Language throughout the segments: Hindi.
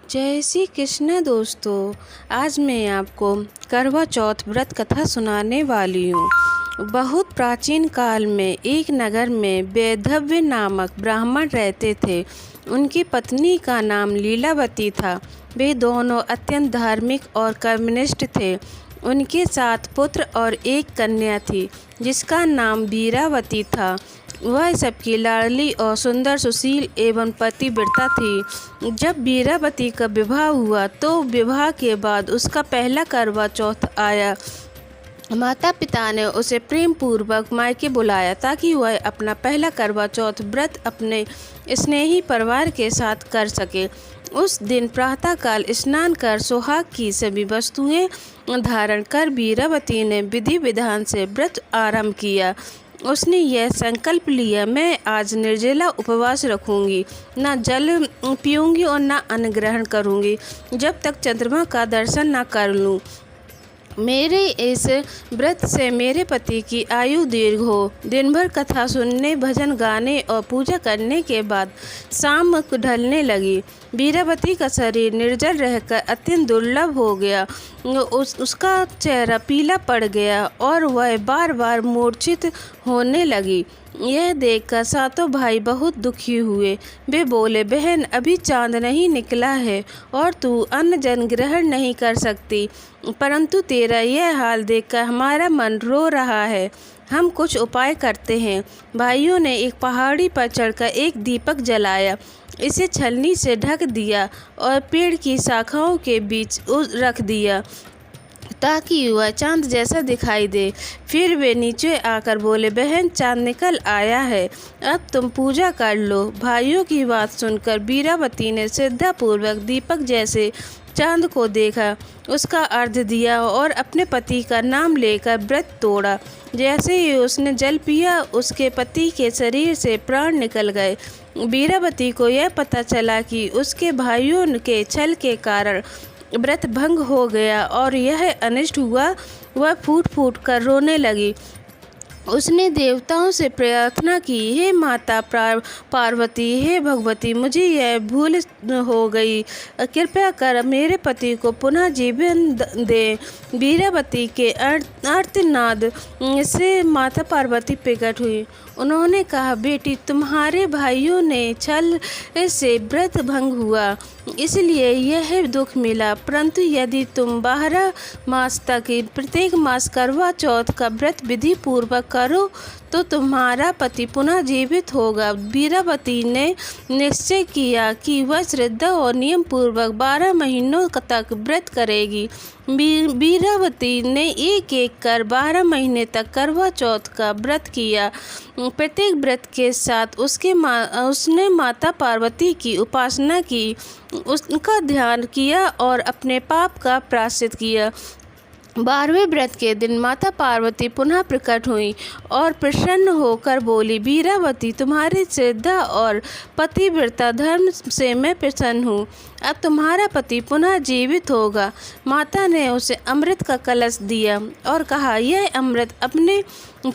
जय श्री कृष्ण दोस्तों। आज मैं आपको करवा चौथ व्रत कथा सुनाने वाली हूँ। बहुत प्राचीन काल में एक नगर में वैधव्य नामक ब्राह्मण रहते थे। उनकी पत्नी का नाम लीलावती था। वे दोनों अत्यंत धार्मिक और कर्मनिष्ठ थे। उनके 7 पुत्र और एक कन्या थी जिसका नाम वीरावती था। वह सबकी लाडली और सुंदर सुशील एवं पतिव्रता थी। जब वीरावती का विवाह हुआ तो विवाह के बाद उसका पहला करवा चौथ आया। माता पिता ने उसे प्रेम पूर्वक मायके बुलाया ताकि वह अपना पहला करवा चौथ व्रत अपने स्नेही परिवार के साथ कर सके। उस दिन प्रातःकाल स्नान कर सुहाग की सभी वस्तुएं धारण कर वीरावती ने विधि विधान से व्रत आरंभ किया। उसने यह संकल्प लिया, मैं आज निर्जला उपवास रखूंगी, न जल पीऊंगी और न अन्न ग्रहण करूंगी जब तक चंद्रमा का दर्शन न कर लूं। मेरे इस व्रत से मेरे पति की आयु दीर्घ हो। दिन भर कथा सुनने, भजन गाने और पूजा करने के बाद शाम ढलने लगी। वीरावती का शरीर निर्जल रहकर अत्यंत दुर्लभ हो गया। उसका चेहरा पीला पड़ गया और वह बार बार मूर्छित होने लगी। यह देखकर सातों भाई बहुत दुखी हुए। वे बोले, बहन, अभी चांद नहीं निकला है और तू अन्न जन ग्रहण नहीं कर सकती, परंतु तेरा यह हाल देखकर हमारा मन रो रहा है। हम कुछ उपाय करते हैं। भाइयों ने एक पहाड़ी पर चढ़कर एक दीपक जलाया, इसे छलनी से ढक दिया और पेड़ की शाखाओं के बीच रख दिया ताकि वह चांद जैसा दिखाई दे। फिर वे नीचे आकर बोले, बहन, चांद निकल आया है, अब तुम पूजा कर लो। भाइयों की बात सुनकर वीरावती ने श्रद्धापूर्वक दीपक जैसे चांद को देखा, उसका अर्घ्य दिया और अपने पति का नाम लेकर व्रत तोड़ा। जैसे ही उसने जल पिया, उसके पति के शरीर से प्राण निकल गए। वीरावती को यह पता चला कि उसके भाइयों के छल के कारण व्रत भंग हो गया और यह अनिष्ट हुआ। वह फूट फूट कर रोने लगी। उसने देवताओं से प्रार्थना की, हे माता पार्वती, हे भगवती, मुझे यह भूल हो गई, कृपया कर मेरे पति को पुनः जीवन दे। वीरावती के आर्तनाद से माता पार्वती प्रकट हुई। उन्होंने कहा, बेटी, तुम्हारे भाइयों ने छल से व्रत भंग हुआ, इसलिए यह दुख मिला, परंतु यदि तुम 12 मास तक प्रत्येक मास करवा चौथ का व्रत विधि पूर्वक करो तो तुम्हारा पति पुनः जीवित होगा। वीरावती ने निश्चय किया कि वह श्रद्धा और नियम पूर्वक 12 महीनों तक व्रत करेगी। वीरावती ने एक एक कर 12 महीने तक करवा चौथ का व्रत किया। प्रत्येक व्रत के साथ उसने माता पार्वती की उपासना की, उसका ध्यान किया और अपने पाप का प्रायश्चित किया। 12वें व्रत के दिन माता पार्वती पुनः प्रकट हुई और प्रसन्न होकर बोली, वीरावती, तुम्हारी श्रद्धा और पतिव्रता धर्म से मैं प्रसन्न हूँ। अब तुम्हारा पति पुनः जीवित होगा। माता ने उसे अमृत का कलश दिया और कहा, यह अमृत अपने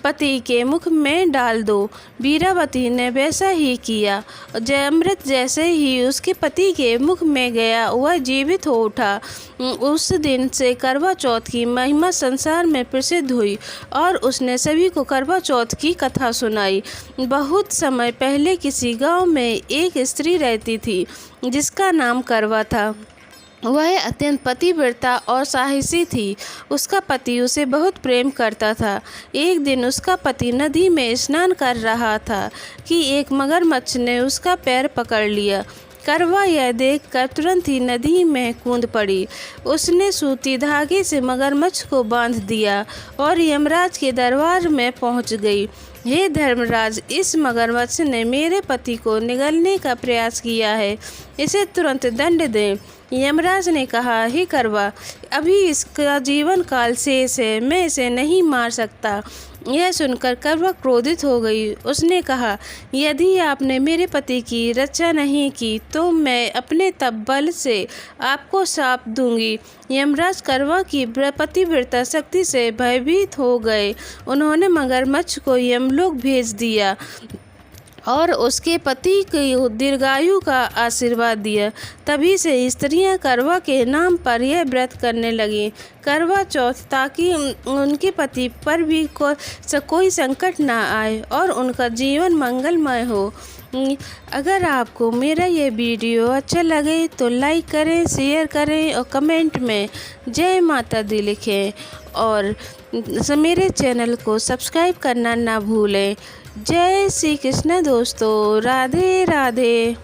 पति के मुख में डाल दो। वीरावती ने वैसा ही किया। अमृत जैसे ही उसके पति के मुख में गया, वह जीवित हो उठा। उस दिन से करवा चौथ की महिमा संसार में प्रसिद्ध हुई और उसने सभी को करवा चौथ की कथा सुनाई। बहुत समय पहले किसी गांव में एक स्त्री रहती थी जिसका नाम करवा था। वह अत्यंत पतिव्रता और साहसी थी। उसका पति उसे बहुत प्रेम करता था। एक दिन उसका पति नदी में स्नान कर रहा था कि एक मगरमच्छ ने उसका पैर पकड़ लिया। करवा यह देखकर तुरंत ही नदी में कूद पड़ी। उसने सूती धागे से मगरमच्छ को बांध दिया और यमराज के दरबार में पहुंच गई। हे धर्मराज, इस मगरमच्छ ने मेरे पति को निगलने का प्रयास किया है, इसे तुरंत दंड दें। यमराज ने कहा, हे करवा, अभी इसका जीवन काल शेष है, मैं इसे नहीं मार सकता। यह सुनकर करवा क्रोधित हो गई। उसने कहा, यदि आपने मेरे पति की रक्षा नहीं की तो मैं अपने तप बल से आपको शाप दूंगी। यमराज करवा की पतिव्रता शक्ति से भयभीत हो गए। उन्होंने मगरमच्छ को यमलोक भेज दिया। और उसके पति को दीर्घायु का आशीर्वाद दिया। तभी से स्त्रियां करवा के नाम पर यह व्रत करने लगी, करवा चौथ, ताकि उनके पति पर भी कोई संकट ना आए और उनका जीवन मंगलमय हो। अगर आपको मेरा ये वीडियो अच्छा लगे तो लाइक करें, शेयर करें और कमेंट में जय माता दी लिखें और मेरे चैनल को सब्सक्राइब करना ना भूलें। जय श्री कृष्ण दोस्तों, राधे राधे।